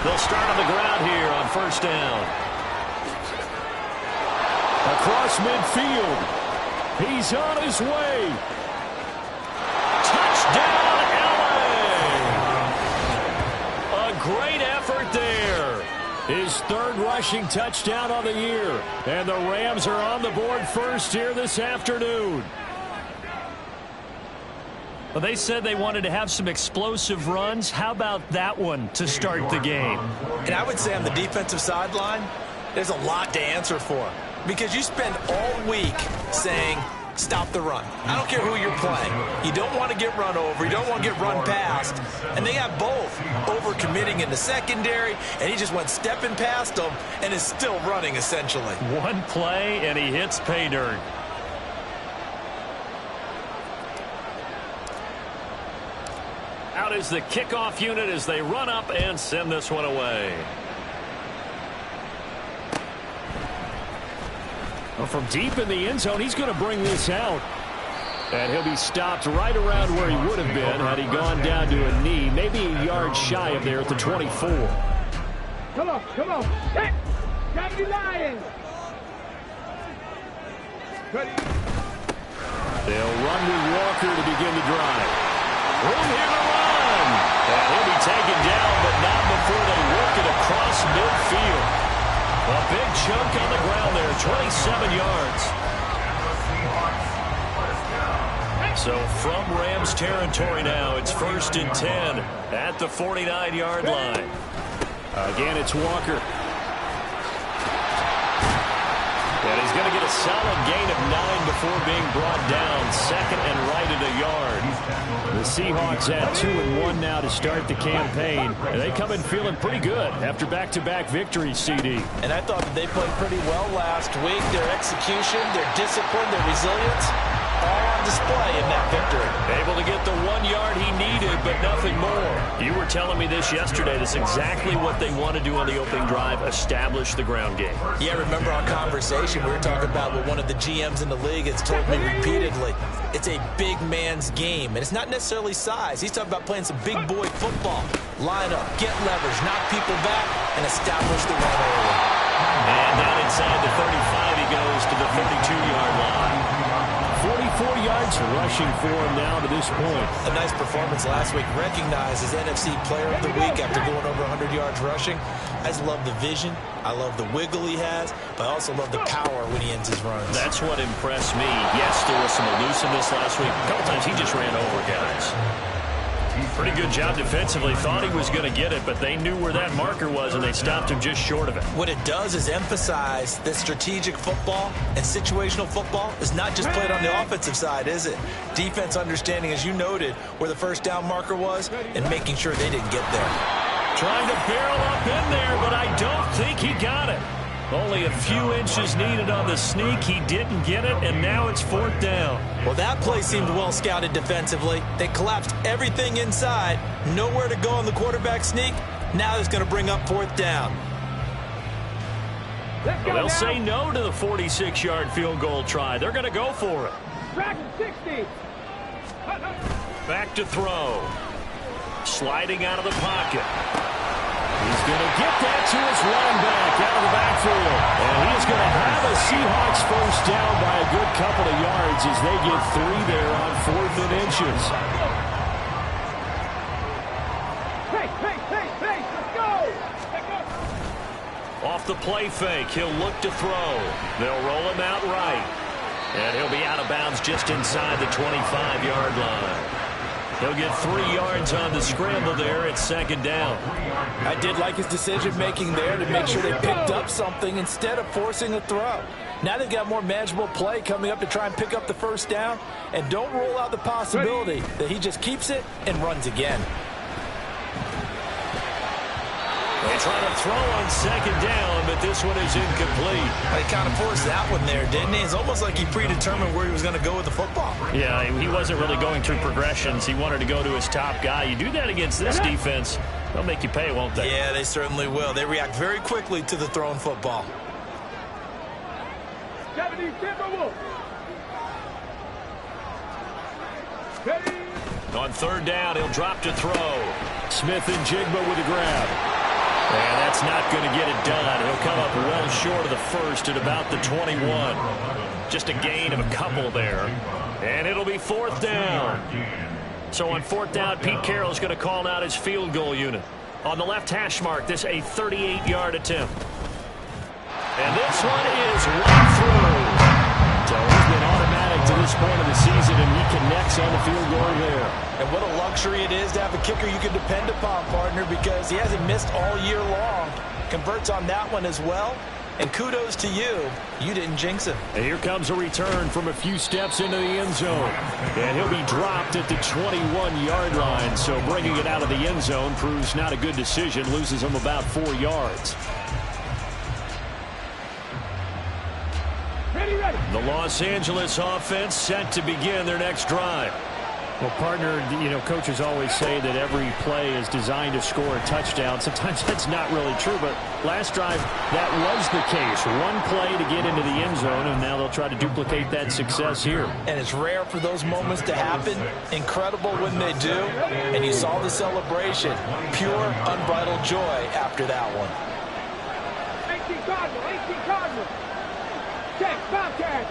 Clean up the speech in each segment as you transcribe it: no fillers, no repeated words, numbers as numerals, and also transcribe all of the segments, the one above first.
They'll start on the ground here on first down. Across midfield. He's on his way. Touchdown, LA! A great effort there. His third rushing touchdown of the year. And the Rams are on the board first here this afternoon. Well, they said they wanted to have some explosive runs. How about that one to start the game? And I would say on the defensive sideline, there's a lot to answer for. Because you spend all week saying, stop the run. I don't care who you're playing. You don't want to get run over. You don't want to get run past. And they got both overcommitting in the secondary, and he just went stepping past them and is still running, essentially. One play, and he hits pay dirt. Out is the kickoff unit as they run up and send this one away. Well, from deep in the end zone, he's going to bring this out. And he'll be stopped right around where he would have been had he gone down to a knee, maybe a yard shy of there at the 24. Come on, come on. Hey, got me Lions. Ready. They'll run with Walker to begin the drive. Room here to run. And he'll be taken down, but not before they work it across midfield. A big chunk on the ground there, 27 yards. So from Rams territory now, it's 1st and 10 at the 49-yard line. Again, it's Walker. And he's going to get a solid gain of 9 before being brought down. Second and right at a yard. The Seahawks at 2-1 now to start the campaign. And they come in feeling pretty good after back-to-back victories, CD. And I thought that they played pretty well last week. Their execution, their discipline, their resilience, all on display in that victory. Able to get the 1 yard he needed, but nothing more. You were telling me this yesterday. That's exactly what they want to do on the opening drive, establish the ground game. Yeah, remember our conversation we were talking about what one of the GMs in the league has told me repeatedly. It's a big man's game, and it's not necessarily size. He's talking about playing some big boy football. Line up, get leverage, knock people back, and establish the run early. And down inside the 35 he goes to the 32-yard line. 44 yards rushing for him now to this point. A nice performance last week. Recognized as NFC Player of the Week after going over 100 yards rushing. I just love the vision. I love the wiggle he has, but I also love the power when he ends his runs. That's what impressed me. Yes, there was some elusiveness last week. A couple times he just ran over guys. Pretty good job defensively. Thought he was going to get it, but they knew where that marker was, and they stopped him just short of it. What it does is emphasize that strategic football and situational football is not just played on the offensive side, is it? Defense understanding, as you noted, where the first down marker was and making sure they didn't get there. Trying to barrel up in there, but I don't think he got it. Only a few inches needed on the sneak. He didn't get it, and now it's 4th down. Well, that play seemed well scouted defensively. They collapsed everything inside. Nowhere to go on the quarterback sneak. Now it's going to bring up 4th down. Well, they'll say no to the 46-yard field goal try. They're going to go for it. 60. Back to throw. Sliding out of the pocket. He's going to get that to his running back out of the backfield. And he's going to have a Seahawks first down by a good couple of yards as they get 3 there on 4th and inches. Hey, let's go! Off the play fake, he'll look to throw. They'll roll him out right. And he'll be out of bounds just inside the 25-yard line. He'll get 3 yards on the scramble there at 2nd down. I did like his decision-making there to make sure they picked up something instead of forcing a throw. Now they've got more manageable play coming up to try and pick up the first down. And don't rule out the possibility that he just keeps it and runs again. They try to throw on 2nd down, but this one is incomplete. He kind of forced that one there, didn't he? It's almost like he predetermined where he was going to go with the football. Yeah, he wasn't really going through progressions. He wanted to go to his top guy. You do that against this defense, they'll make you pay, won't they? Yeah, they certainly will. They react very quickly to the thrown football. On 3rd down, he'll drop to throw. Smith and Jigba with a grab. And that's not going to get it done. He'll come up well short of the first at about the 21. Just a gain of a couple there. And it'll be 4th down. So on 4th down, Pete Carroll's going to call out his field goal unit. On the left hash mark, this a 38-yard attempt. And this one is right through. So he's been automatic to this point of the season, and he connects on the field goal there. And what a luxury it is to have a kicker you can depend upon, partner, because he hasn't missed all year long. Converts on that one as well. And kudos to you. You didn't jinx him. And here comes a return from a few steps into the end zone. And he'll be dropped at the 21-yard line. So bringing it out of the end zone proves not a good decision. Loses him about 4 yards. The Los Angeles offense set to begin their next drive. Well, partner, coaches always say that every play is designed to score a touchdown. Sometimes that's not really true, but last drive, that was the case. One play to get into the end zone, and now they'll try to duplicate that success here. And it's rare for those moments to happen. Incredible when they do. And you saw the celebration. Pure, unbridled joy after that one. 18 Cardinal. Check, Bobcat.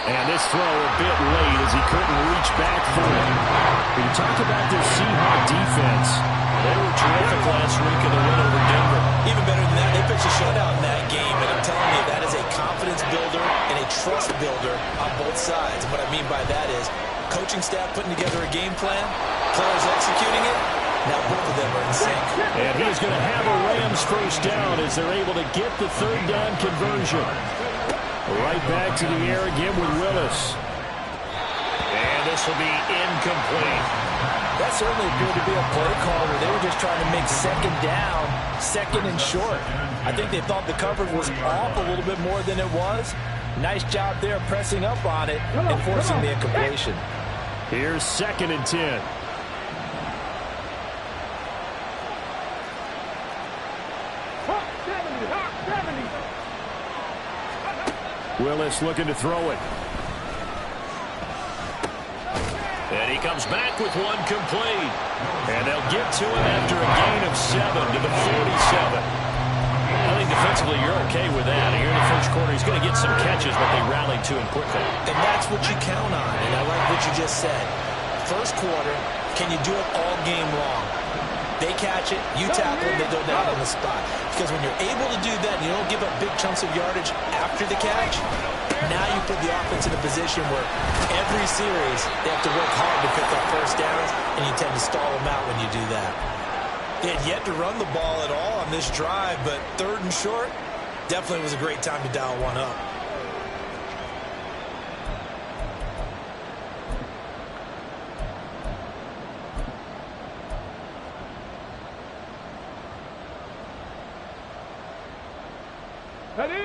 And this throw a bit late as he couldn't reach back for it. When you talk about their Seahawk defense, they were terrific last week in the win over Denver. Even better than that, they pitched a shutout in that game, and I'm telling you, that is a confidence builder and a trust builder on both sides. And what I mean by that is coaching staff putting together a game plan, players executing it. Now both of them are in sync. And he's going to have a Rams first down as they're able to get the 3rd down conversion. Right back to the air again with Willis. And this will be incomplete. That certainly appeared to be a play call where they were just trying to make 2nd down, 2nd and short. I think they thought the coverage was off a little bit more than it was. Nice job there pressing up on it and forcing the incompletion. Here's 2nd and 10. Willis looking to throw it. And he comes back with one complete. And they'll get to him after a gain of 7 to the 47. I think defensively you're okay with that. Here in the first quarter, he's going to get some catches, but they rallied to him quickly. And that's what you count on, and I like what you just said. First quarter, can you do it all game long? They catch it, you tackle them, they go down on the spot. Because when you're able to do that and you don't give up big chunks of yardage after the catch, now you put the offense in a position where every series they have to work hard to pick up first downs, and you tend to stall them out when you do that. They had yet to run the ball at all on this drive, but 3rd and short definitely was a great time to dial one up.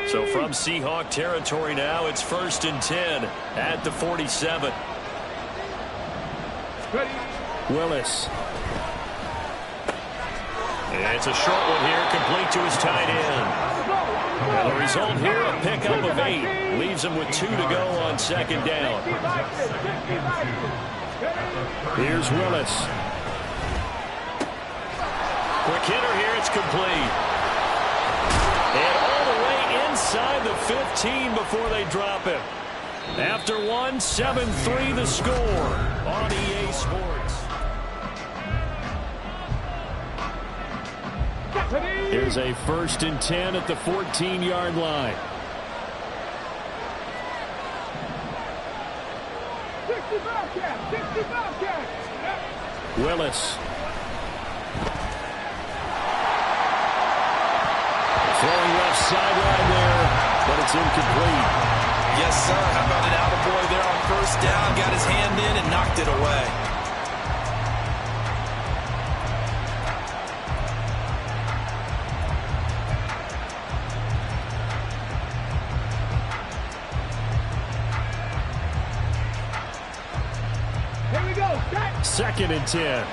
So from Seahawk territory now, it's 1st and 10 at the 47. Willis. It's a short one here, complete to his tight end. And the result here, a pickup of 8. Leaves him with 2 to go on 2nd down. Here's Willis. Quick hitter here, it's complete. And all the way inside the 15 before they drop him. After one, 7-3 the score on EA Sports. Here's a 1st and 10 at the 14-yard line. 65 catch. Willis. Throwing left sideline there, but it's incomplete. Yes, sir. How about an attaboy there on 1st down? Got his hand in and knocked it away. Here we go. 2nd and 10.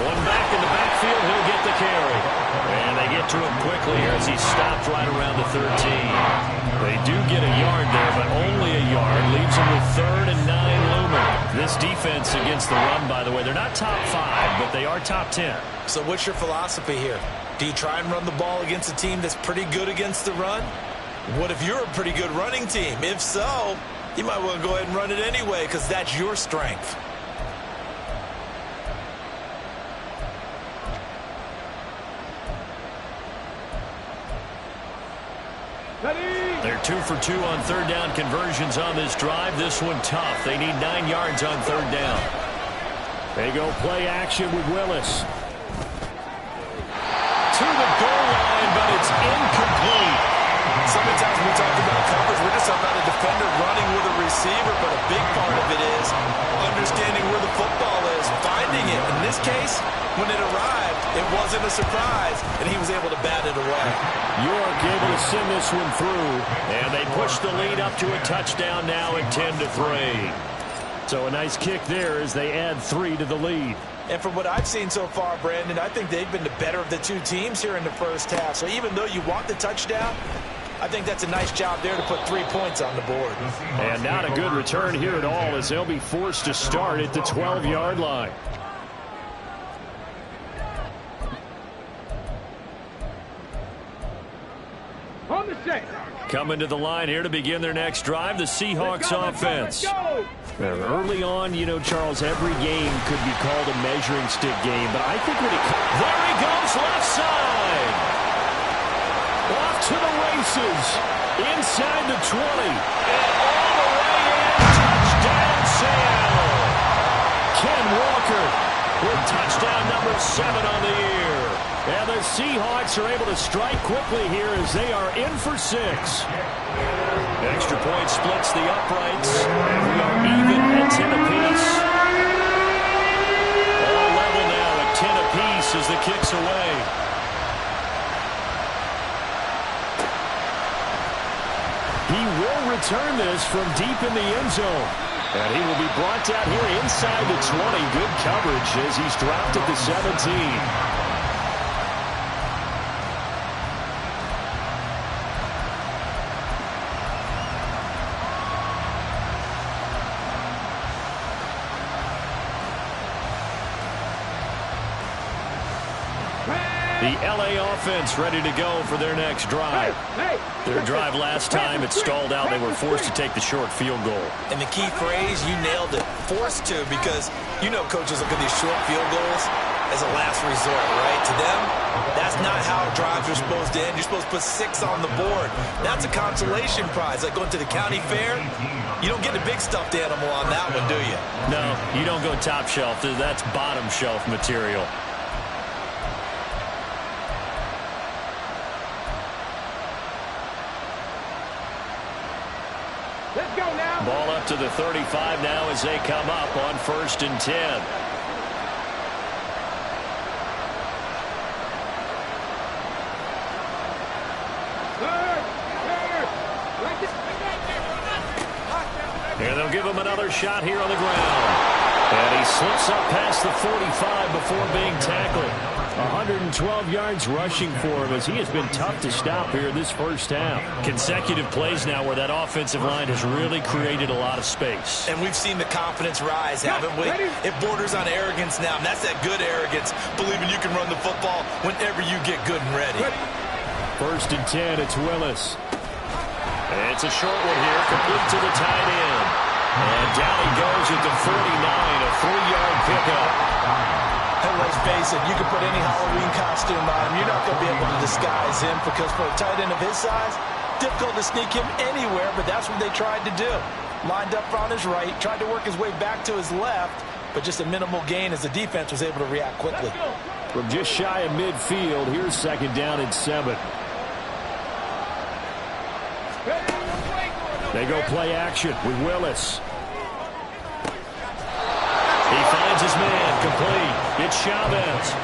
One back in the backfield, he'll get the carry. And they get to him quickly here as he stopped right around the 13. They do get a yard there, but only a yard. Leaves them with 3rd and 9 looming. This defense against the run, by the way, they're not top 5, but they are top 10. So what's your philosophy here? Do you try and run the ball against a team that's pretty good against the run? What if you're a pretty good running team? If so, you might want to go ahead and run it anyway because that's your strength. They're 2 for 2 on 3rd down conversions on this drive. This one tough. They need 9 yards on 3rd down. They go play action with Willis. To the goal line, but it's incomplete. So many times when we talk about coverage, we're just talking about a defender running with a receiver, but a big part of it is understanding where the football is, finding it. In this case, when it arrived, it wasn't a surprise, and he was able to bat it away. York able to send this one through, and they push the lead up to a touchdown now at 10-3. So a nice kick there as they add 3 to the lead. And from what I've seen so far, Brandon, I think they've been the better of the two teams here in the first half. So even though you want the touchdown, I think that's a nice job there to put 3 points on the board. And not a good return here at all as they'll be forced to start at the 12-yard line. On the set. Coming to the line here to begin their next drive, the Seahawks offense. Early on, you know, Charles, every game could be called a measuring stick game, but I think when there he goes, left side. Off to the races, inside the 20, and all the way in, touchdown Seattle. Ken Walker with touchdown number 7 on the year. And the Seahawks are able to strike quickly here as they are in for 6. Extra point splits the uprights, and we are even at 10 apiece. All level now at 10 apiece as the kick's away. He will return this from deep in the end zone. And he will be brought down here inside the 20. Good coverage as he's dropped at the 17. The LA offense ready to go for their next drive. Their drive last time, it stalled out. They were forced to take the short field goal. And the key phrase, you nailed it, forced to, because you know coaches look at these short field goals as a last resort, right? To them, that's not how drives are supposed to end. You're supposed to put 6 on the board. That's a consolation prize, like going to the county fair. You don't get a big stuffed animal on that one, do you? No, you don't go top shelf. That's bottom shelf material. Let's go now. Ball up to the 35 now as they come up on 1st and 10. And they'll give him another shot here on the ground. And he slips up past the 45 before being tackled. 112 yards rushing for him as he has been tough to stop here this first half. Consecutive plays now where that offensive line has really created a lot of space. And we've seen the confidence rise, haven't we? It borders on arrogance now, and that's that good arrogance, believing you can run the football whenever you get good and ready. 1st and 10, it's Willis. It's a short one here, complete to the tight end. And down he goes at the 49, a 3-yard pickup. And let's face it, you can put any Halloween costume on him. You're not going to be able to disguise him because for a tight end of his size, difficult to sneak him anywhere, but that's what they tried to do. Lined up on his right, tried to work his way back to his left, but just a minimal gain as the defense was able to react quickly. From just shy of midfield, here's 2nd down and 7. They go play action with Willis. He finds his man, complete. It's Chavez.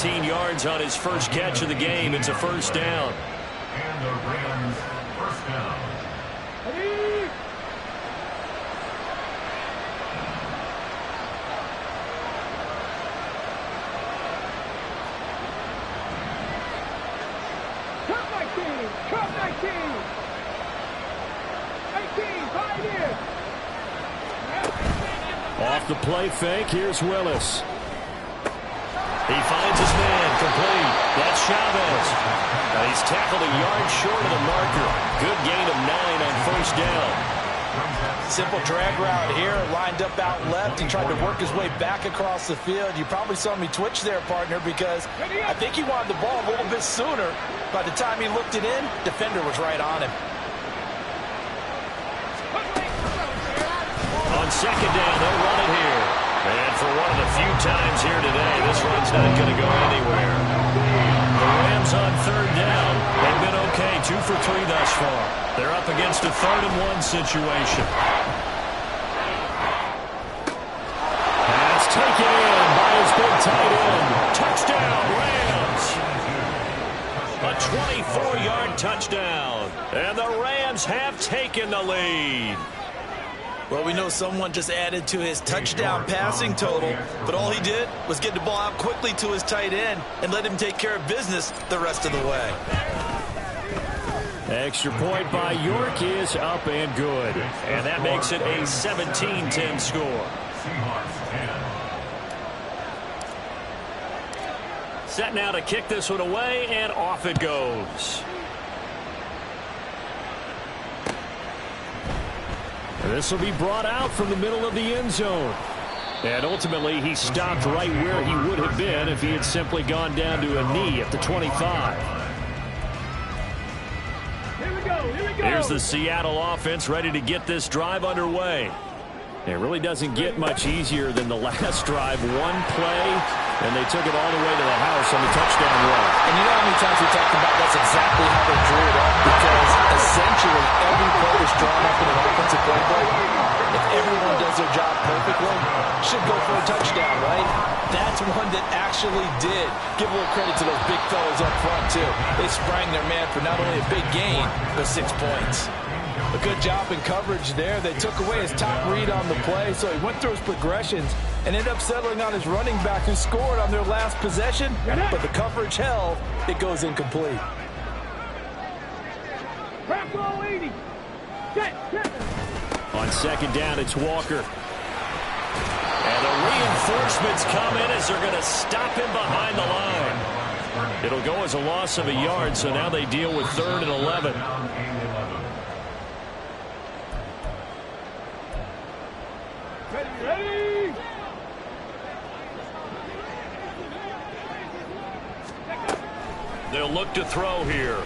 18 yards on his first catch of the game. It's a 1st down. And the Rams' 1st down. Come 19. 18, 5 years. Off the play fake, here's Willis. He finds his man, complete. That's Chavez. And he's tackled a yard short of the marker. Good gain of 9 on first down. Simple drag route here, lined up out left. He tried to work his way back across the field. You probably saw me twitch there, partner, because I think he wanted the ball a little bit sooner. By the time he looked it in, defender was right on him. On second down, they'll run it here. And for one of the few times here today, this run's not going to go anywhere. The Rams on third down. They've been okay, 2 for 3 thus far. They're up against a 3rd-and-1 situation. Pass taken in by his big tight end. Touchdown, Rams. A 24-yard touchdown. And the Rams have taken the lead. Well, we know someone just added to his touchdown passing total, but all he did was get the ball out quickly to his tight end and let him take care of business the rest of the way. Extra point by York is up and good. And that makes it a 17-10 score. Set now to kick this one away, and off it goes. This will be brought out from the middle of the end zone. And ultimately, he stopped right where he would have been if he had simply gone down to a knee at the 25. Here we go. Here's the Seattle offense ready to get this drive underway. It really doesn't get much easier than the last drive. One play, and they took it all the way to the house on the touchdown run. And you know how many times we talked about that's exactly how they drew it up, because essentially every play is drawn up in an offensive playbook. If everyone does their job perfectly, should go for a touchdown, right? That's one that actually did. Give a little credit to those big fellas up front, too. They sprang their man for not only a big gain, but 6 points. A good job in coverage there. They took away his top read on the play, so he went through his progressions and ended up settling on his running back, who scored on their last possession, but the coverage held. It goes incomplete. Crack roll 80. Set. On second down, it's Walker. And the reinforcements come in as they're going to stop him behind the line. It'll go as a loss of a yard, so now they deal with 3rd and 11. Ready. They'll look to throw here.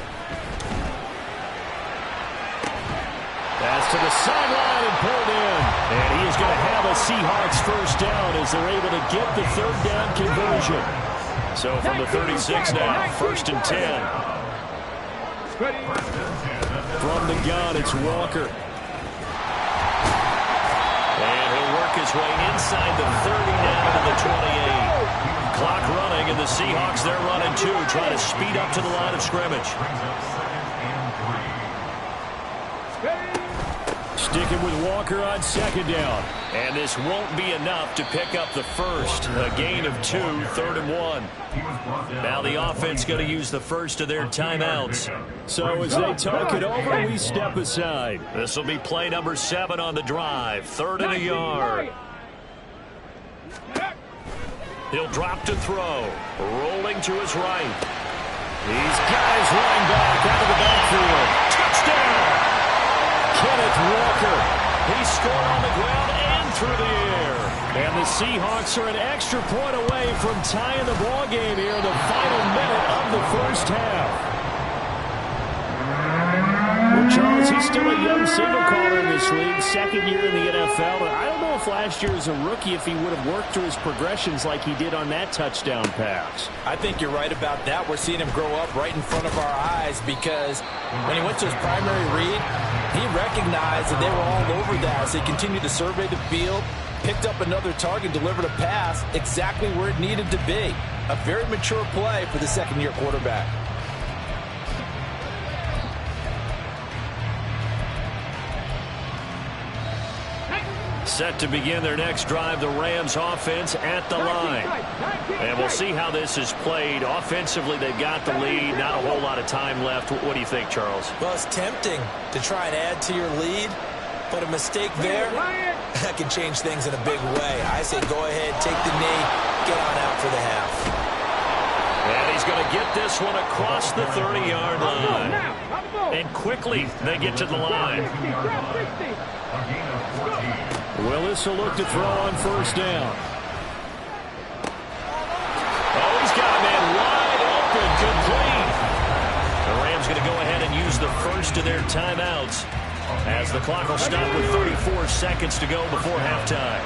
Pass to the sideline and pulled in. And he is going to have a Seahawks first down as they're able to get the 3rd down conversion. So from the 36 now, 1st and 10. From the gun, it's Walker. And he'll work his way inside the 30 now to the 28. Clock running, and the Seahawks, they're running too, trying to speed up to the line of scrimmage. Sticking with Walker on second down. And this won't be enough to pick up the first. A gain of 2, 3rd and 1. Now the offense going to use the first of their timeouts. So as they talk it over, we step aside. This will be play number 7 on the drive. 3rd and a yard. He'll drop to throw. Rolling to his right. These guys running back out of the backfield. Touchdown! Kenneth Walker. He scored on the ground and through the air. And the Seahawks are an extra point away from tying the ball game here in the final minute of the first half. Well, Charles, he's still a young signal caller in this league, 2nd year in the NFL. And I don't know if last year as a rookie, if he would have worked through his progressions like he did on that touchdown pass. I think you're right about that. We're seeing him grow up right in front of our eyes, because when he went to his primary read, he recognized that they were all over that. So he continued to survey the field, picked up another target, delivered a pass exactly where it needed to be. A very mature play for the 2nd-year quarterback. Set to begin their next drive, the Rams offense at the line. And we'll see how this is played. Offensively, they've got the lead. Not a whole lot of time left. What do you think, Charles? Well, it's tempting to try and add to your lead, but a mistake there, that can change things in a big way. I say go ahead, take the knee, get on out for the half. And he's going to get this one across the 30-yard line. And quickly, they get to the line. Willis will look to throw on first down. Oh, he's got a man wide open, complete. The Rams going to go ahead and use the first of their timeouts as the clock will stop with 34 seconds to go before halftime.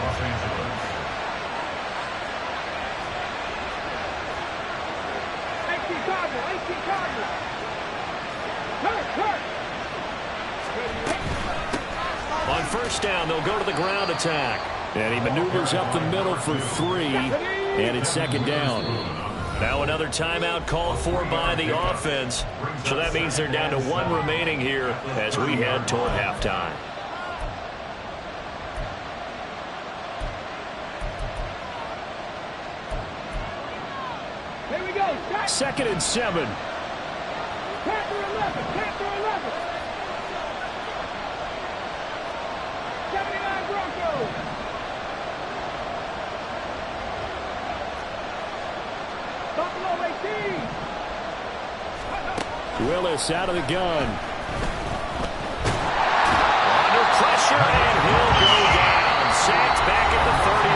On first down, they'll go to the ground attack. And he maneuvers up the middle for 3, and it's second down. Now another timeout called for by the offense. So that means they're down to 1 remaining here as we head toward halftime. Here we go. 2nd and 7. Panther 11. Panther 11. 79 Broncos. Buffalo 18. Willis out of the gun. Under pressure, and he'll go down. Sacked back at the 31.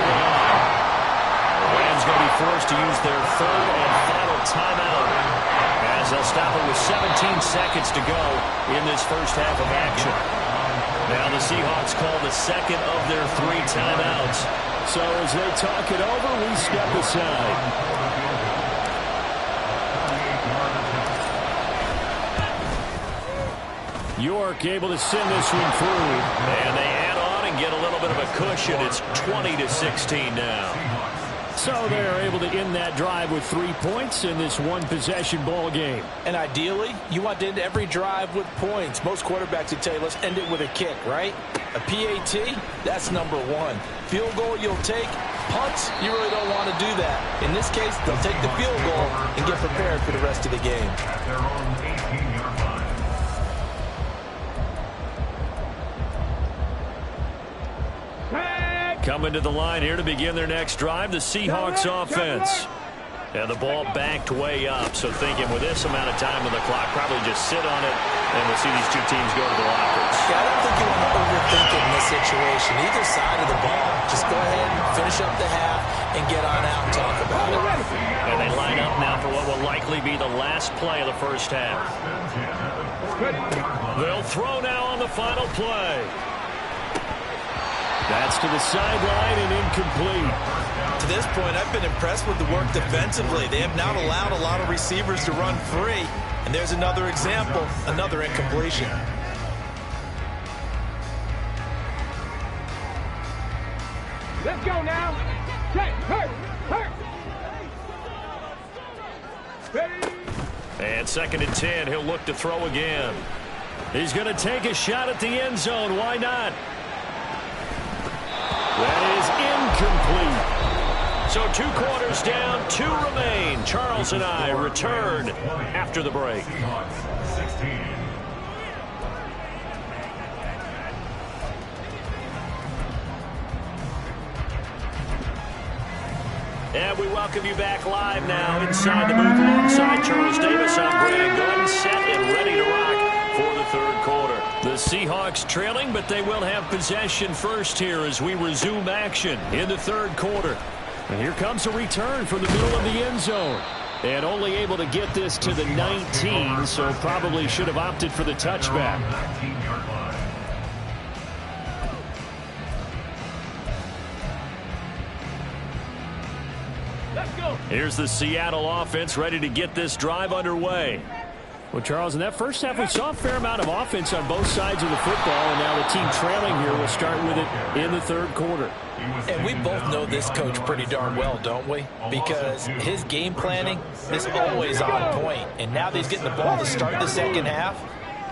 The Rams going to be forced to use their 3rd and final timeout as they'll stop it with 17 seconds to go in this first half of action. Now the Seahawks call the 2nd of their 3 timeouts. So as they talk it over, we step aside. York able to send this one through. And they add on and get a little bit of a cushion. It's 20-16 now. So they're able to end that drive with 3 points in this one-possession ball game. And ideally, you want to end every drive with points. Most quarterbacks would tell you, let's end it with a kick, right? A PAT, that's number 1. Field goal you'll take. Punts, you really don't want to do that. In this case, they'll take the field goal and get prepared for the rest of the game. At their own 18-yard line. Coming to the line here to begin their next drive, the Seahawks offense. And the ball backed way up, so thinking with this amount of time on the clock, probably just sit on it, and we'll see these 2 teams go to the lockers. Yeah, I don't think you want to overthink it in this situation. Either side of the ball, just go ahead and finish up the half and get on out and talk about it. And they line up now for what will likely be the last play of the first half. They'll throw now on the final play. That's to the sideline and incomplete. To this point, I've been impressed with the work defensively. They have not allowed a lot of receivers to run free. And there's another example, another incompletion. Let's go now. Check. Hurt. And 2nd and 10, he'll look to throw again. He's going to take a shot at the end zone. Why not? That is incomplete. So 2 quarters down, 2 remain. Charles and I return after the break. And we welcome you back live now inside the booth alongside Charles Davis. I'm Brandon Gordon, set and ready to rock for the 3rd quarter. The Seahawks trailing, but they will have possession first here as we resume action in the 3rd quarter. And here comes a return from the middle of the end zone. And only able to get this to the 19, so probably should have opted for the touchback. Here's the Seattle offense ready to get this drive underway. Well, Charles, in that first half, we saw a fair amount of offense on both sides of the football, and now the team trailing here will start with it in the 3rd quarter. And we both know this coach pretty darn well, don't we? Because his game planning is always on point. And now that he's getting the ball to start the second half,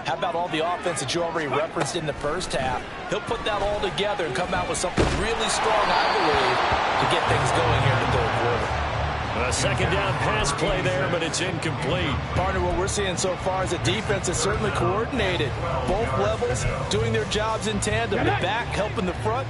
How about all the offense that you already referenced in the first half? He'll put that all together and come out with something really strong, I believe, to get things going here in the third quarter. A second down pass play there, but it's incomplete. Partner, what we're seeing so far is a defense that's certainly coordinated. Both levels doing their jobs in tandem. The back helping the front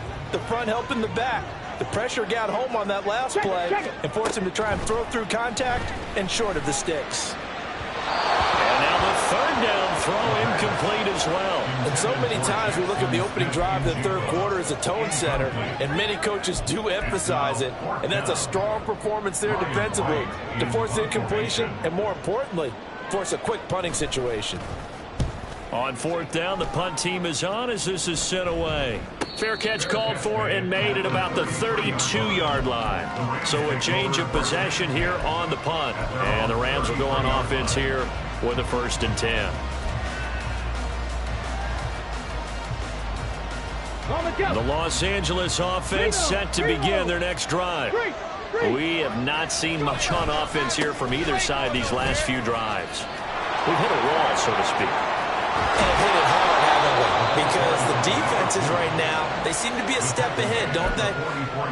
helping the back. The pressure got home on that last play and forced him to try and throw through contact and short of the sticks. And now the third down throw incomplete as well. And so many times we look at the opening drive of the third quarter as a tone setter, and many coaches do emphasize it. And that's a strong performance there defensively to force incompletion and, more importantly, force a quick punting situation. On fourth down, the punt team is on as this is sent away. Fair catch called for and made at about the 32-yard line. So a change of possession here on the punt. And the Rams will go on offense here with a 1st and 10. The Los Angeles offense set to begin their next drive. We have not seen much on offense here from either side these last few drives. We've hit a wall, so to speak. And hit it hard, haven't we? Because the defenses right now, they seem to be a step ahead, don't they?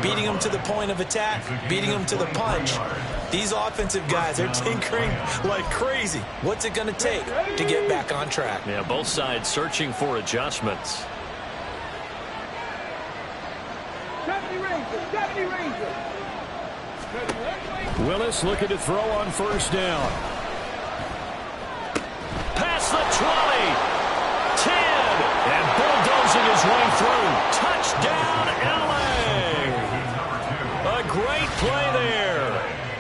Beating them to the point of attack, beating them to the punch. These offensive guys, they're tinkering like crazy. What's it going to take to get back on track? Yeah, both sides searching for adjustments. 70 Rangers. Willis looking to throw on 1st down. Past the 20, 10, and bulldozing his way through. Touchdown, LA. A great play there.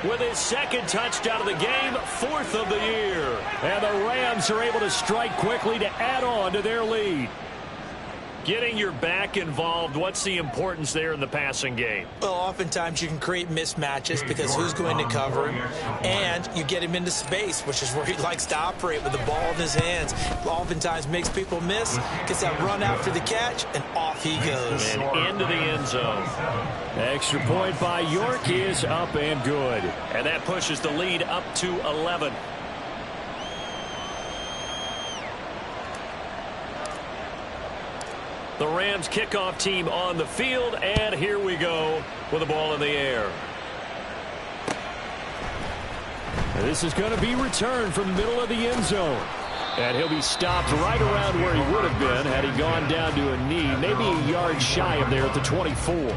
With his 2nd touchdown of the game, 4th of the year. And the Rams are able to strike quickly to add on to their lead. Getting your back involved, what's the importance there in the passing game? Well, oftentimes you can create mismatches because who's going to cover him, and you get him into space, which is where he likes to operate with the ball in his hands. Oftentimes makes people miss, gets that run after the catch, and off he goes. And into the end zone. Extra point by York is up and good. And that pushes the lead up to 11. The Rams kickoff team on the field, and here we go with the ball in the air. And this is going to be returned from the middle of the end zone. And he'll be stopped right around where he would have been had he gone down to a knee, maybe a yard shy of there at the 24.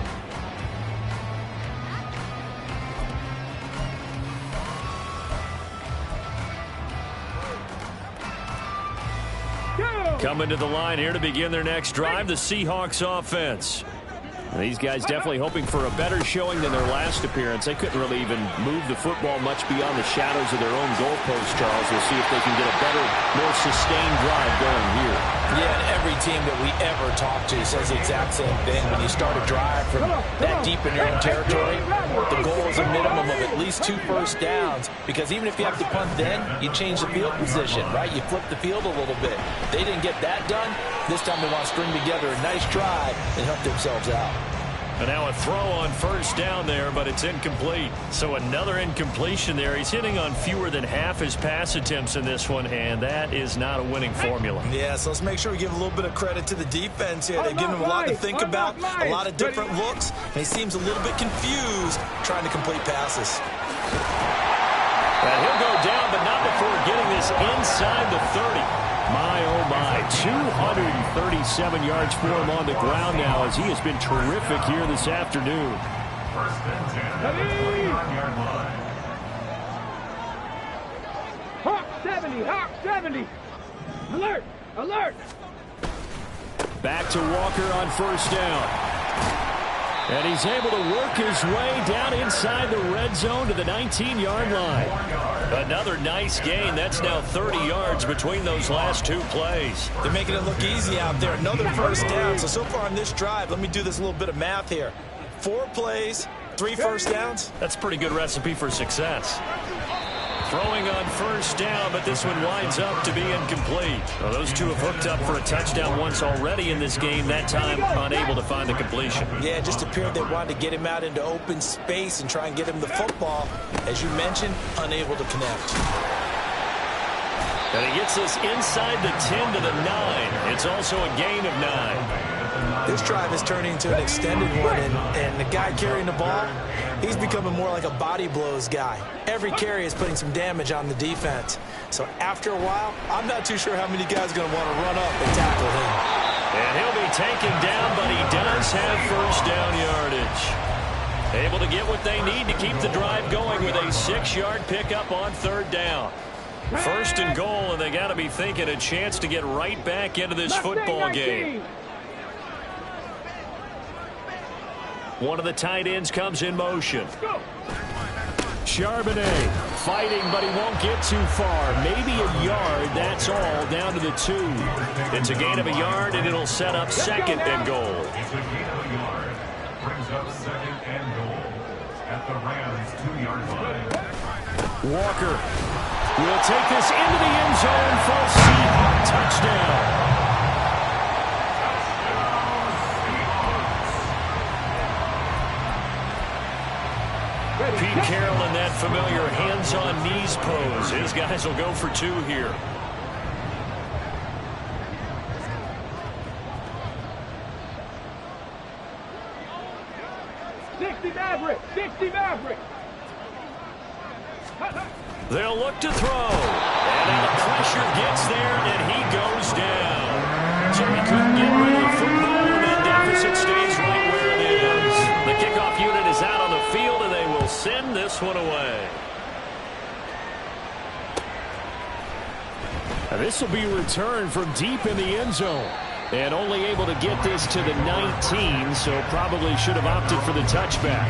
Coming to the line here to begin their next drive, the Seahawks offense. These guys definitely hoping for a better showing than their last appearance. They couldn't really even move the football much beyond the shadows of their own goalpost, Charles. We'll see if they can get a better, more sustained drive going here. Yeah, and every team that we ever talk to says the exact same thing. When you start a drive from that deep in your own territory, the goal is a minimum of at least 2 first downs, because even if you have to punt then, you change the field position, right? You flip the field a little bit. They didn't get that done. This time they want to string together a nice drive and help themselves out. And now a throw on 1st down there, but it's incomplete. So another incompletion there. He's hitting on fewer than half his pass attempts in this one, and that is not a winning formula. Yeah, so let's make sure we give a little bit of credit to the defense here. They've given him a lot to think about, a lot of different looks, and he seems a little bit confused trying to complete passes. And he'll go down, but not before getting this inside the 30. My, oh my, 237 yards for him on the ground now as he has been terrific here this afternoon. 1st and 10. 5-yard line. Hawk 70, Hawk 70. Alert, alert. Back to Walker on 1st down. And he's able to work his way down inside the red zone to the 19-yard line. Another nice gain. That's now 30 yards between those last 2 plays. They're making it look easy out there. Another 1st down. So far on this drive, let me do this little bit of math here. 4 plays, 3 first downs. That's a pretty good recipe for success. Throwing on 1st down, but this one winds up to be incomplete. Well, those two have hooked up for a touchdown once already in this game, that time unable to find the completion. Yeah, it just appeared they wanted to get him out into open space and try and get him the football. As you mentioned, unable to connect. And he gets us inside the 10 to the 9. It's also a gain of 9. This drive is turning into an extended one, and the guy carrying the ball, he's becoming more like a body blows guy. Every carry is putting some damage on the defense. So after a while, I'm not too sure how many guys are going to want to run up and tackle him. And he'll be taken down, but he does have first down yardage. Able to get what they need to keep the drive going with a 6-yard pickup on third down. First and goal, and they got to be thinking a chance to get right back into this football game. One of the tight ends comes in motion. Charbonnet fighting, but he won't get too far. Maybe a yard, that's all, down to the 2. It's a gain of a yard, and it'll set up second and goal. It's a gain of a yard. Brings up second and goal at the Rams' 2-yard line. Walker will take this into the end zone for a Seahawks touchdown. Pete Carroll in that familiar hands-on knees pose. His guys will go for 2 here. They'll look to throw. And now the pressure gets there, and he goes down. So he couldn't get rid of the football, and that deficit stays right where it is. The kickoff unit is out on the field, and they will send this one away. Now this will be returned from deep in the end zone. And only able to get this to the 19, so probably should have opted for the touchback.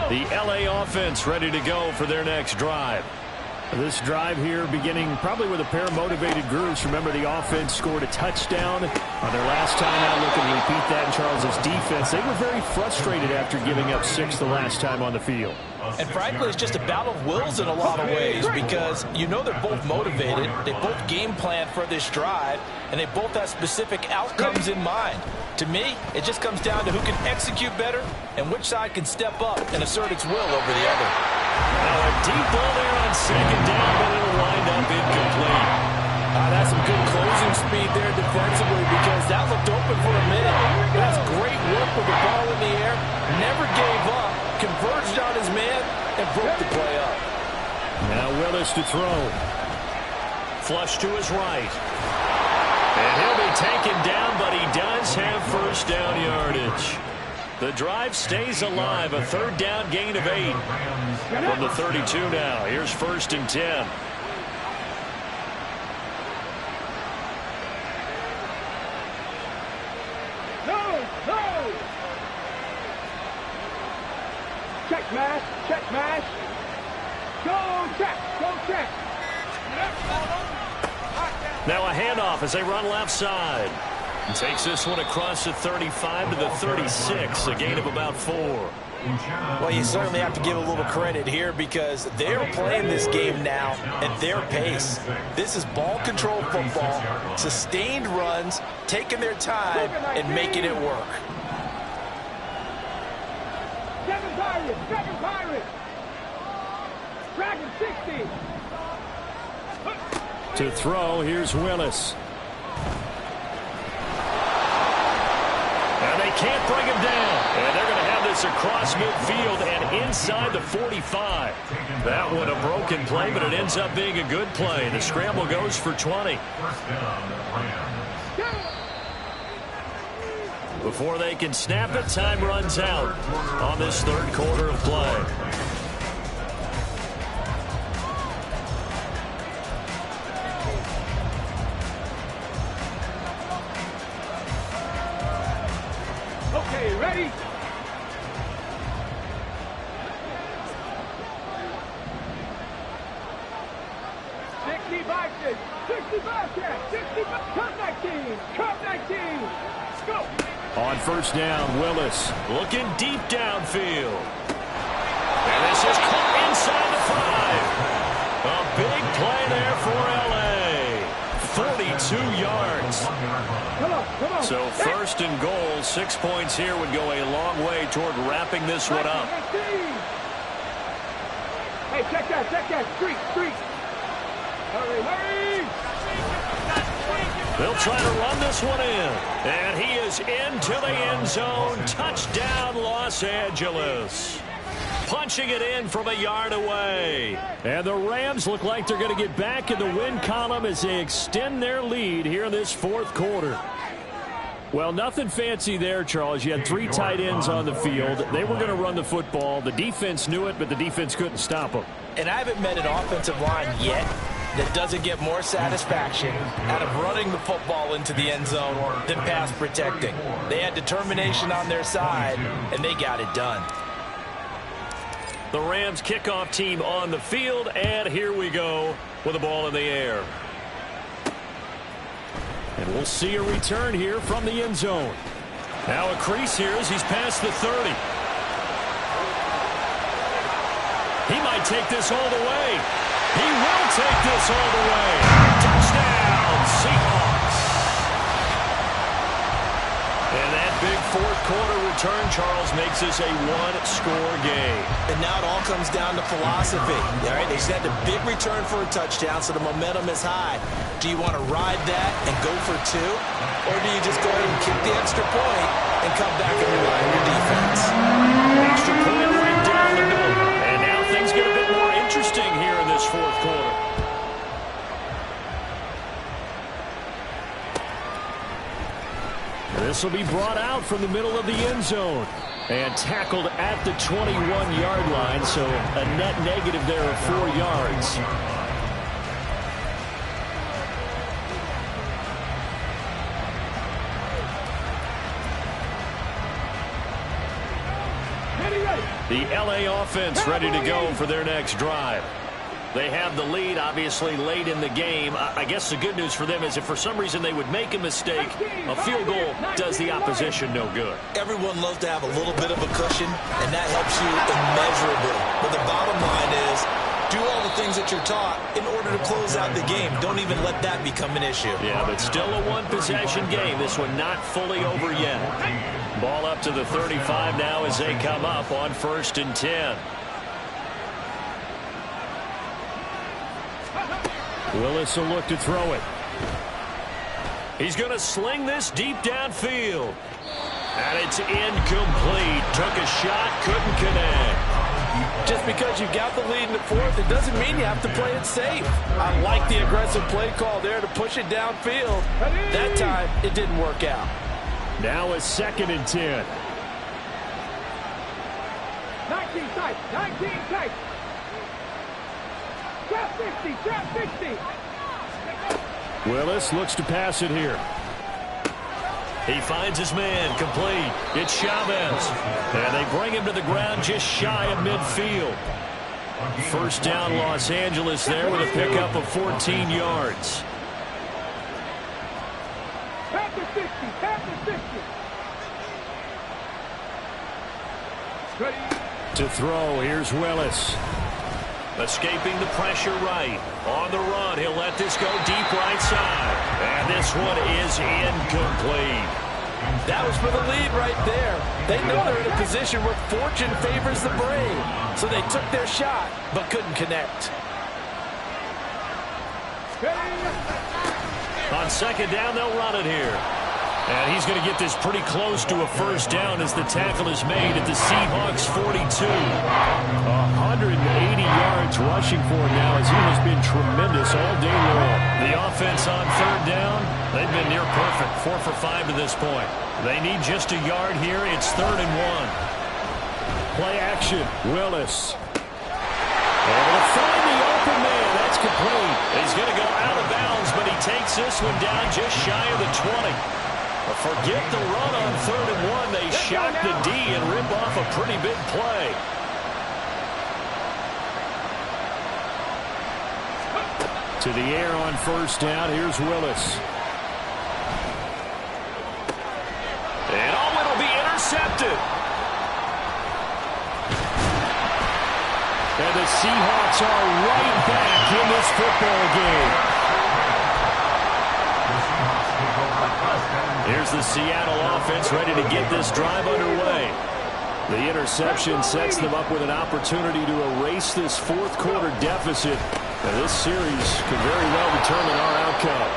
The LA offense ready to go for their next drive. This drive here beginning probably with a pair of motivated groups. Remember, the offense scored a touchdown on their last time out. Looking to repeat that in Charles's defense. They were very frustrated after giving up 6 the last time on the field. And frankly, it's just a battle of wills in a lot of ways because you know they're both motivated. They both game plan for this drive, and they both have specific outcomes in mind. To me, it just comes down to who can execute better and which side can step up and assert its will over the other. Now a deep ball there on second down, but it'll wind up incomplete. That's some good closing speed there defensively because that looked open for a minute. That's great work with the ball in the air. Never gave up. Converged on his man and broke the play up. Now Willis to throw. Flush to his right. And he'll be taken down, but he does have first down yardage. The drive stays alive. A third down gain of 8 from the 32 now. Here's first and 10. Check mash, check mash. Go check, go check. Now a handoff as they run left side. And takes this one across the 35 to the 36, a gain of about 4. Well, you certainly have to give a little credit here because they're playing this game now at their pace. This is ball control football, sustained runs, taking their time and making it work. Second Pirate. Dragon 60. To throw, here's Willis. And they can't bring him down. And they're going to have this across midfield and inside the 45. That one a broken play, but it ends up being a good play. The scramble goes for 20. Before they can snap it, time runs out on this third quarter of play. Okay, ready? Go! On first down, Willis looking deep downfield. And this is caught inside the 5. A big play there for L.A. 42 yards. Come on, come on. So first and goal, 6 points here would go a long way toward wrapping this one up. Hey, check that. Street. Hurry. They'll try to run this one in. And he is into the end zone. Touchdown, Los Angeles. Punching it in from a yard away. And the Rams look like they're going to get back in the win column as they extend their lead here in this fourth quarter. Well, nothing fancy there, Charles. You had 3 tight ends on the field. They were going to run the football. The defense knew it, but the defense couldn't stop them. And I haven't met an offensive line yet that doesn't get more satisfaction out of running the football into the end zone than pass protecting. They had determination on their side, and they got it done. The Rams kickoff team on the field, and here we go with the ball in the air. And we'll see a return here from the end zone. Now a crease here as he's past the 30. He might take this all the way. He will take this all the way. Touchdown, Seahawks. And that big fourth quarter return, Charles, makes this a one-score game. And now it all comes down to philosophy. All right, they had a big return for a touchdown, so the momentum is high. Do you want to ride that and go for 2? Or do you just go ahead and kick the extra point and come back and rely on your defense? Extra point right down the middle. And now things get a bit more interesting here in this fourth quarter. This will be brought out from the middle of the end zone and tackled at the 21-yard line, so a net negative there of 4 yards. The LA offense ready to go for their next drive. They have the lead, obviously, late in the game. I guess the good news for them is if for some reason they would make a mistake, a field goal does the opposition no good. Everyone loves to have a little bit of a cushion, and that helps you immeasurably. But the bottom line is, do all the things that you're taught in order to close out the game. Don't even let that become an issue. Yeah, but still a one-possession game. This one not fully over yet. Ball up to the 35 now as they come up on 1st and 10. Willis will look to throw it. He's going to sling this deep downfield. And it's incomplete. Took a shot, couldn't connect. Just because you got the lead in the fourth, it doesn't mean you have to play it safe. I like the aggressive play call there to push it downfield. That time, it didn't work out. Now a 2nd and 10. 19 tight. Trap 50. Willis looks to pass it here. He finds his man, complete. It's Chavez. And they bring him to the ground just shy of midfield. First down, Los Angeles there with a pickup of 14 yards. Tap to 50. To throw, here's Willis. Escaping the pressure right. On the run, he'll let this go deep right side. And this one is incomplete. That was for the lead right there. They know they're in a position where fortune favors the brave. So they took their shot, but couldn't connect. On 2nd down, they'll run it here. And he's going to get this pretty close to a first down as the tackle is made at the Seahawks 42. 180 yards rushing for him now as he has been tremendous all day long. The offense on 3rd down, they've been near perfect. 4 for 5 to this point. They need just a yard here. It's 3rd and 1. Play action. Willis. Able to find the open man. That's complete. He's going to go out of bounds, but he takes this one down just shy of the 20. Forget the run on 3rd and 1. They shock the D and rip off a pretty big play. To the air on 1st down. Here's Willis. And it'll be intercepted. And the Seahawks are right back in this football game. Here's the Seattle offense ready to get this drive underway. The interception sets them up with an opportunity to erase this fourth quarter deficit. And this series could very well determine our outcome.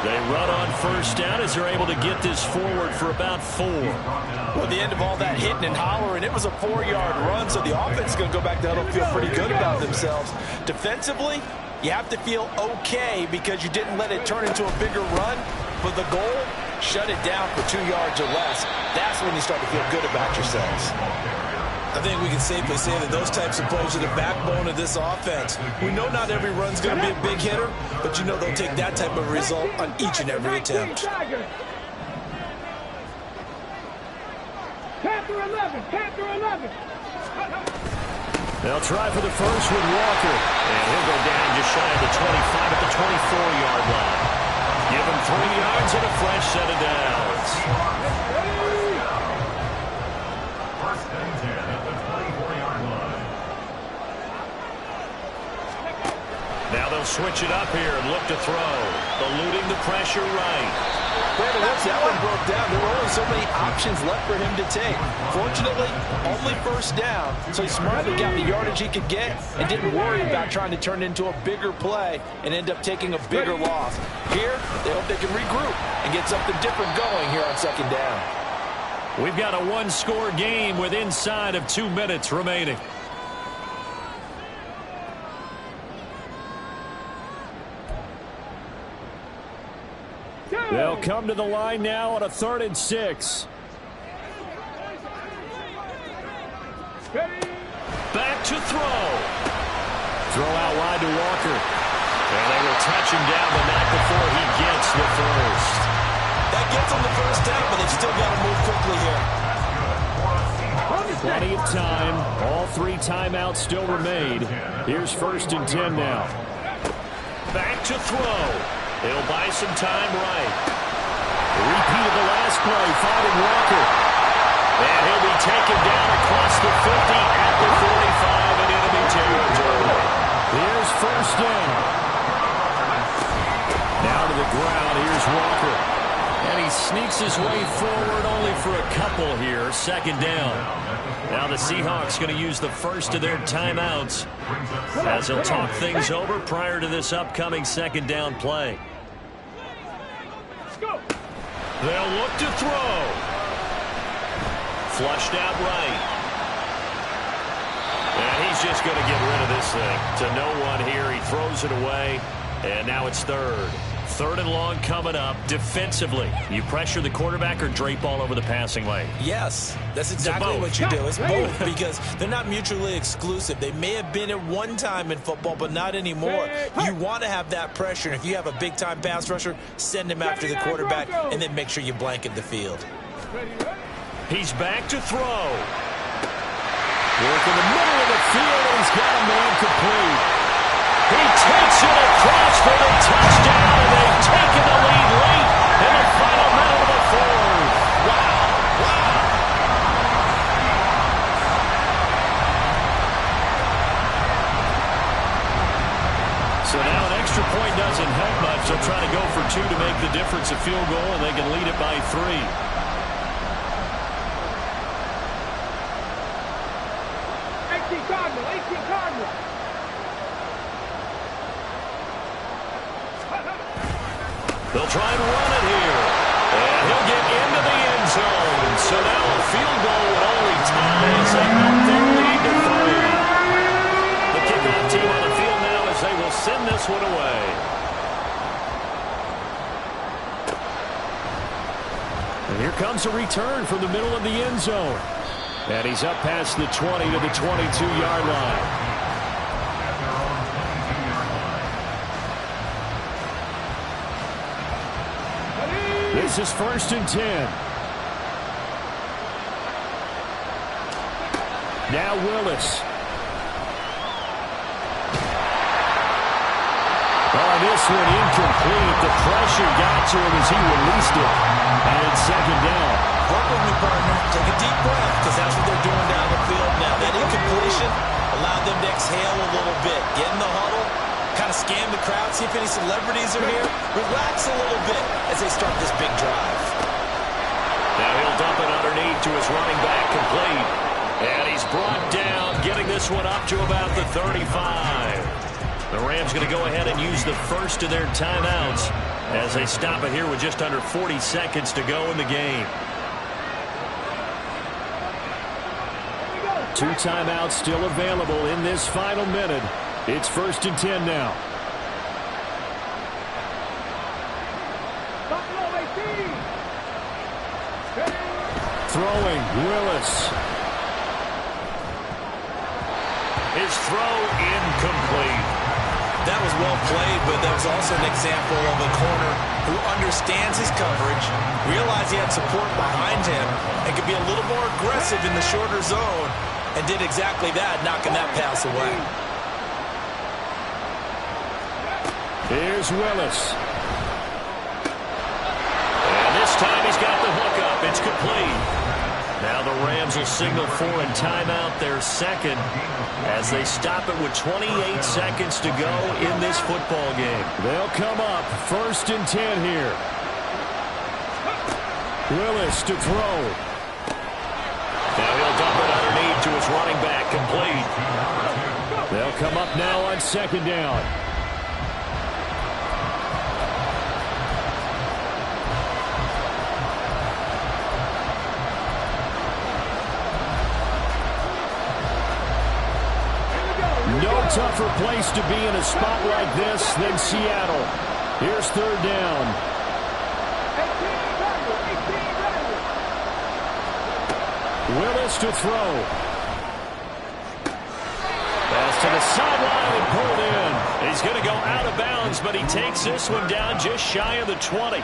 They run on first down as they're able to get this forward for about 4. Well, at the end of all that hitting and hollering, it was a 4-yard run, so the offense is going to go back to huddle and feel pretty good about themselves. Defensively, you have to feel okay because you didn't let it turn into a bigger run, but the goal, shut it down for 2 yards or less. That's when you start to feel good about yourselves. I think we can safely say that those types of plays are the backbone of this offense. We know not every run's going to be a big hitter, but you know they'll take that type of result on each and every attempt. Panther 11, Panther 11. They'll try for the first with Walker. And he'll go down just shy of the 25 at the 24-yard line. Give him 3 yards and a fresh set of downs. First and 10 at the 24-yard line. Now they'll switch it up here and look to throw. Eluding the pressure right. Brandon, once that one broke down, there were only so many options left for him to take. Fortunately, only first down, so he smartly got the yardage he could get and didn't worry about trying to turn it into a bigger play and end up taking a bigger loss. Here, they hope they can regroup and get something different going here on second down. We've got a one-score game with inside of 2 minutes remaining. They'll come to the line now on a 3rd and 6. Back to throw. Throw out wide to Walker. And they will touch him down, but not before he gets the first. That gets him the first down, but they've still got to move quickly here. Plenty of time. All 3 timeouts still remain. Here's 1st and 10 now. Back to throw. He'll buy some time right. Repeat of the last play, finding Walker. And he'll be taken down across the 50 at the 45 in enemy territory. Here's 1st down. Now to the ground, here's Walker. And he sneaks his way forward only for a couple here. 2nd down. Now the Seahawks going to use the first of their timeouts as they'll talk things over prior to this upcoming 2nd down play. They'll look to throw. Flushed out right. And he's just going to get rid of this thing. To no one here. He throws it away. And now it's 3rd. 3rd and long coming up. Defensively, you pressure the quarterback or drape all over the passing lane? Yes, that's exactly what you do. It's both because they're not mutually exclusive. They may have been at one time in football, but not anymore. You want to have that pressure. And if you have a big-time pass rusher, send him after the quarterback and then make sure you blanket the field. He's back to throw. Work in the middle of the field, and he's got a man complete. He takes it across for the touchdown, and they've taken the lead late in the final minute of the 4th. Wow, wow. So now an extra point doesn't help much. They'll try to go for 2 to make the difference a field goal, and they can lead it by 3. 18 Cardinal, 18 Cardinal. They'll try and run it here. And he'll get into the end zone. So now a field goal would only tie as they up their lead to 3. The kickoff team on the field now as they will send this one away. And here comes a return from the middle of the end zone. And he's up past the 20 to the 22-yard line. This is 1st and 10. Now Willis. Oh, this one incomplete. The pressure got to him as he released it. And it's 2nd down. Work with me, partner. Take a deep breath because that's what they're doing down the field now. That incompletion allowed them to exhale a little bit. Get in the huddle. Kind of scan the crowd, see if any celebrities are here. Relax a little bit as they start this big drive. to his running back, complete. And he's brought down, getting this one up to about the 35. The Rams going to go ahead and use the first of their timeouts as they stop it here with just under 40 seconds to go in the game. 2 timeouts still available in this final minute. It's 1st and 10 now. Throwing, Willis. His throw incomplete. That was well played, but that was also an example of a corner who understands his coverage, realized he had support behind him, and could be a little more aggressive in the shorter zone, and did exactly that, knocking that pass away. Here's Willis. And this time he's got the hook up. It's complete. Now the Rams will signal for a timeout, their second, as they stop it with 28 seconds to go in this football game. They'll come up 1st and 10 here. Willis to throw. Now he'll dump it underneath to his running back, complete. They'll come up now on 2nd down. No tougher place to be in a spot like this than Seattle. Here's 3rd down. Willis to throw. Pass to the sideline and pulled in. He's going to go out of bounds, but he takes this one down just shy of the 20.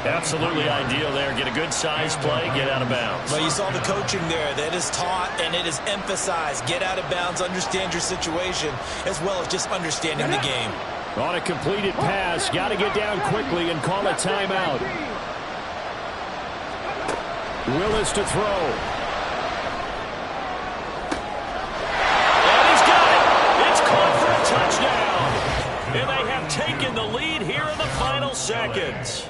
Absolutely ideal there. Get a good size play, get out of bounds. Well, you saw the coaching there. That is taught and it is emphasized. Get out of bounds, understand your situation, as well as just understanding the game. On a completed pass, got to get down quickly and call a timeout. Willis to throw. And he's got it. It's caught for a touchdown. And they have taken the lead here in the final seconds.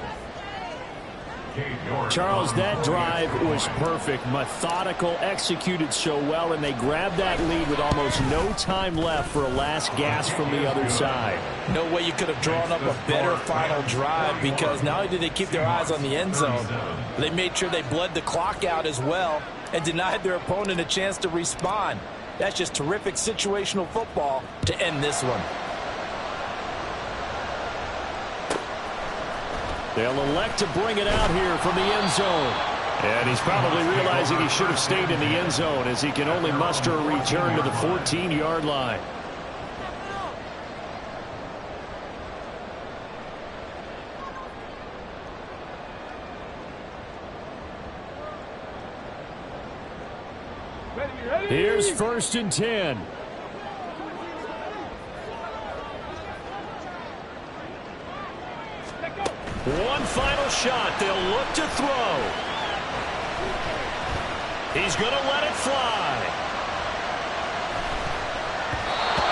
Charles, that drive was perfect, methodical, executed so well, and they grabbed that lead with almost no time left for a last gasp from the other side. No way you could have drawn up a better final drive, because not only did they keep their eyes on the end zone, they made sure they bled the clock out as well and denied their opponent a chance to respond. That's just terrific situational football to end this one. They'll elect to bring it out here from the end zone. And he's probably realizing he should have stayed in the end zone, as he can only muster a return to the 14-yard line. Here's 1st and 10. One final shot. They'll look to throw. He's going to let it fly.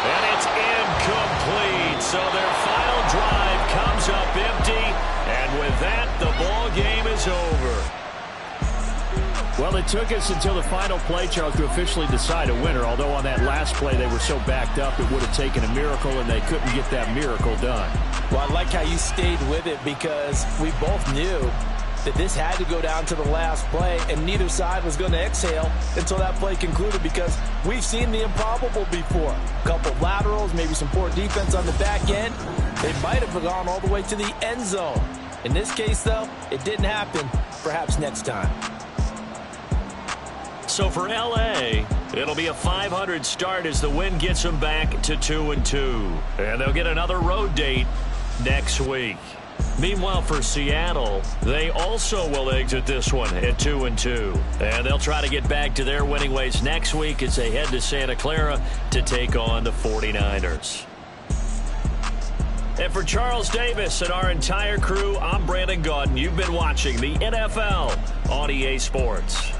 And it's incomplete. So their final drive comes up empty. And with that, the ball game is over. Well, it took us until the final play, Charles, to officially decide a winner. Although on that last play they were so backed up, it would have taken a miracle, and they couldn't get that miracle done. Well, I like how you stayed with it, because we both knew that this had to go down to the last play, and neither side was going to exhale until that play concluded, because we've seen the improbable before. A couple laterals, maybe some poor defense on the back end. They might have gone all the way to the end zone. In this case, though, it didn't happen. Perhaps next time. So for L.A., it'll be a 500 start as the win gets them back to 2-2. And they'll get another road date next week. Meanwhile, for Seattle, they also will exit this one at 2-2. And they'll try to get back to their winning ways next week as they head to Santa Clara to take on the 49ers. And for Charles Davis and our entire crew, I'm Brandon Gaudin. You've been watching the NFL on EA Sports.